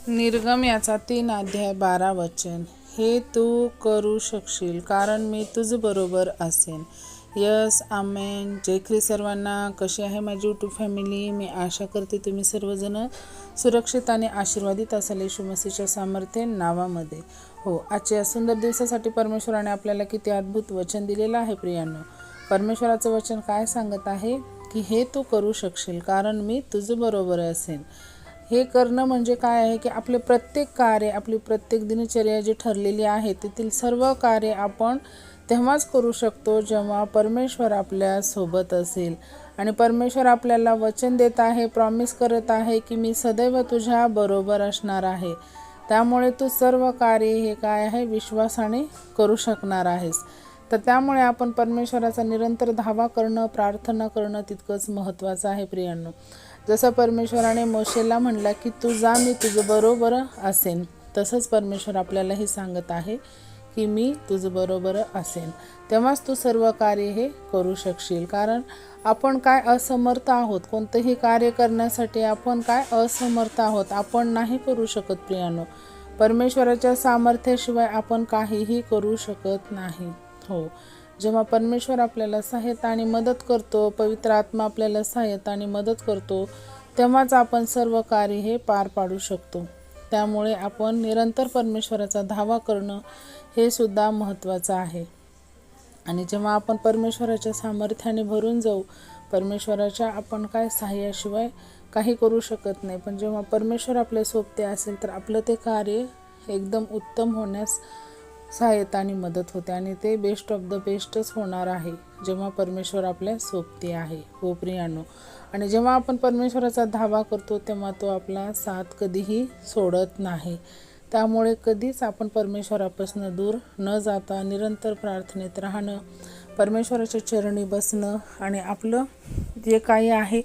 निर्गम याचा 3 अध्याय 12 वचन. हे तू करू शकशील कारण मी तुझ बरोबर असेन. यस, आमेन. जय ख्रिस्त सर्वांना. कशी आहे माझी यूट्यूब फॅमिली? मी आशा करते तुम्ही सर्वजण सुरक्षित आणि आशीर्वादित असाल येशू मसीहच्या सामर्थ्य नावामध्ये. आजच्या सुंदर दिवसासाठी परमेश्वराने आपल्याला किती अद्भुत वचन दिलेलं आहे प्रियांनो. परमेश्वराचं वचन काय सांगत आहे की हे तू करू शकशील कारण मी तुझ बरोबर असेन. हे करणं म्हणजे काय आहे की आपले प्रत्येक कार्य, आपली प्रत्येक दिनचर्या जी ठरलेली आहे तेथील सर्व कार्य आपण तेव्हाच करू शकतो जेव्हा परमेश्वर आपल्या सोबत असेल. आणि परमेश्वर आपल्याला वचन देत आहे, प्रॉमिस करत आहे की मी सदैव तुझ्या बरोबर असणार आहे. त्यामुळे तू सर्व कार्य हे काय आहे विश्वासाने करू शकणार आहेस. तर त्यामुळे आपण परमेश्वराचा निरंतर धावा करणं, प्रार्थना करणं तितकंच महत्त्वाचं आहे प्रियांनो. जसं परमेश्वराने मोशेला म्हणला की तू जा, मी तुझं बरोबर असेन, तसंच परमेश्वर आपल्यालाही सांगत आहे की मी तुझं बरोबर असेन. तेव्हाच तू सर्व कार्य हे करू शकशील. कारण आपण काय असमर्थ आहोत, कोणतंही कार्य करण्यासाठी आपण काय असमर्थ आहोत, आपण नाही करू शकत प्रियांनो. परमेश्वराच्या सामर्थ्याशिवाय आपण काहीही करू शकत नाही. जेव्हा परमेश्वर आपल्याला सहायता आणि मदत करतो, पवित्र आत्मा आपल्याला सहायता आणि मदत करतो, तेव्हाच आपण सर्व कार्य हे पार पाडू शकतो. त्यामुळे आपण निरंतर परमेश्वराचा धावा करणं हे सुद्धा महत्त्वाचं आहे. आणि जेव्हा आपण परमेश्वराच्या सामर्थ्याने भरून जाऊ, परमेश्वराच्या आपण काय सहाय्याशिवाय काही करू शकत नाही. पण जेव्हा परमेश्वर आपल्या सोबते असेल तर आपलं ते कार्य एकदम उत्तम होण्यास सहायता आणि मदत होते. आणि ते बेस्ट ऑफ द बेस्टच होणार आहे जेव्हा परमेश्वर आपल्या सोबती आहे. प्रियांनो. आणि जेव्हा आपण परमेश्वराचा धावा करतो तेव्हा तो आपला साथ कधीही सोडत नाही. त्यामुळे कधीच आपण परमेश्वरापासून दूर न जाता निरंतर प्रार्थनेत राहणं, परमेश्वराच्या चरणी बसणं आणि आपलं जे काही आहे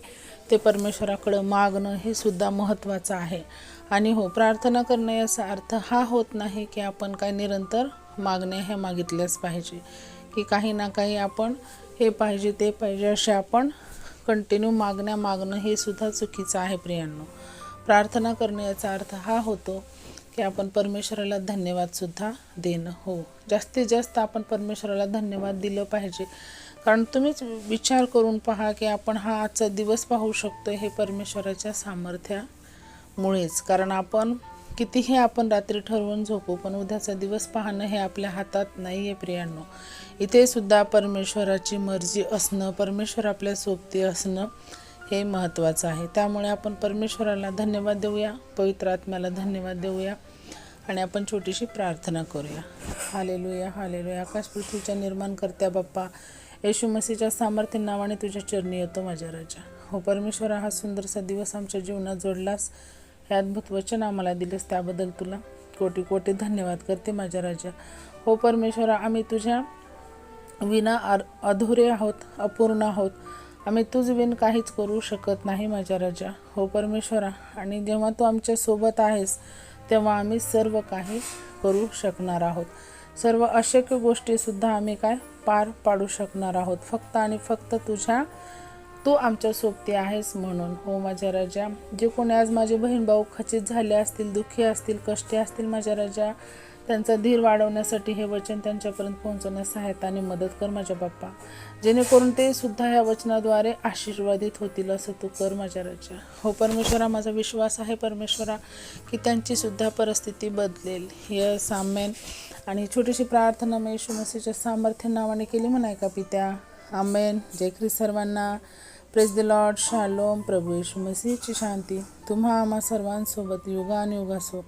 ते परमेश्वराकडं मागणं हे सुद्धा महत्त्वाचं आहे. आणि प्रार्थना करणे याचा अर्थ हा होत नाही की आपण काय निरंतर मागणे हे मागितलेच पाहिजे, की काही ना काही आपण हे पाहिजे ते पाहिजे असे आपण कंटिन्यू मागणं हे सुद्धा चुकीचं आहे प्रियांनो. प्रार्थना करणे याचा अर्थ हा होतो की आपण परमेश्वराला धन्यवादसुद्धा देणं. जास्तीत जास्त आपण परमेश्वराला धन्यवाद दिलं पाहिजे. कारण तुम्हीच विचार करून पहा की आपण हा आजचा दिवस पाहू शकतो हे परमेश्वराच्या सामर्थ्यामुळेच. कारण आपण कितीही आपण रात्री ठरवून झोपू, पण उद्याचा दिवस पाहणं हे आपल्या हातात नाही आहे प्रियांनो. इथे सुद्धा परमेश्वराची मर्जी असणं, परमेश्वर आपल्या सोबती असणं हे महत्त्वाचं आहे. त्यामुळे आपण परमेश्वराला धन्यवाद देऊया, पवित्र आत्म्याला धन्यवाद देऊया आणि आपण छोटीशी प्रार्थना करूया. Hallelujah, hallelujah. आकाश पृथ्वीच्या निर्माणकर्त्या बाप्पा, येशू मसीहच्या सामर्थ्य नावाने तुझ्या चरणी येतो माझ्या राजा. परमेश्वरा, हा सुंदरसा दिवस आमच्या जीवनात जोडलास, हे अद्भुत वचन आम्हाला दिलेस त्याबद्दल तुला कोटी कोटी धन्यवाद करते माझ्या राजा. परमेश्वरा, आम्ही तुझ्या विना अधुरे आहोत, अपूर्ण आहोत. आम्ही तुझ विण काहीच करू शकत नाही माझ्या राजा. परमेश्वरा, आणि जेव्हा तू आमच्या सोबत आहेस तेव्हा आम्ही सर्व काही करू शकणार आहोत. सर्व अशक्य गोष्टीसुद्धा आम्ही काय पार पाडू शकणार आहोत, फक्त आणि फक्त तू आमच्या सोबती आहेस म्हणून. माझ्या राजा, जे कोणी आज माझे बहीण भाऊ खचित झाले असतील, दुःखी असतील, कष्टी असतील माझ्या राजा, त्यांचा धीर वाढवण्यासाठी हे वचन त्यांच्यापर्यंत पोहोचवण्यास सहायता आणि मदत कर माझ्या बाप्पा, जेणेकरून ते सुद्धा या वचनाद्वारे आशीर्वादित होतील असं तू कर माझ्या राजा. परमेश्वरा, माझा विश्वास आहे परमेश्वरा की त्यांची सुद्धा परिस्थिती बदलेल. यस, आमेन. आणि छोटीशी प्रार्थना मी येशू मसीहच्या सामर्थ्य नावाने केली म्हणाय का पित्या? आमेन. जय ख्रिस्त सर्वांना. Praise the lord. शालोम. प्रभू येशू मसीहची शांती तुम्हा आम्हा सर्वांसोबत युगानुयुग असो,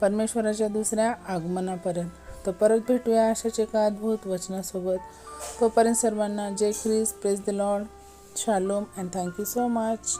परमेश्वराच्या दुसऱ्या आगमनापर्यंत. तर परत भेटूया अशाच एका अद्भुत वचनासोबत. तोपर्यंत सर्वांना जय ख्रिस्त. Praise the lord. शालोम अँड थँक्यू सो मच.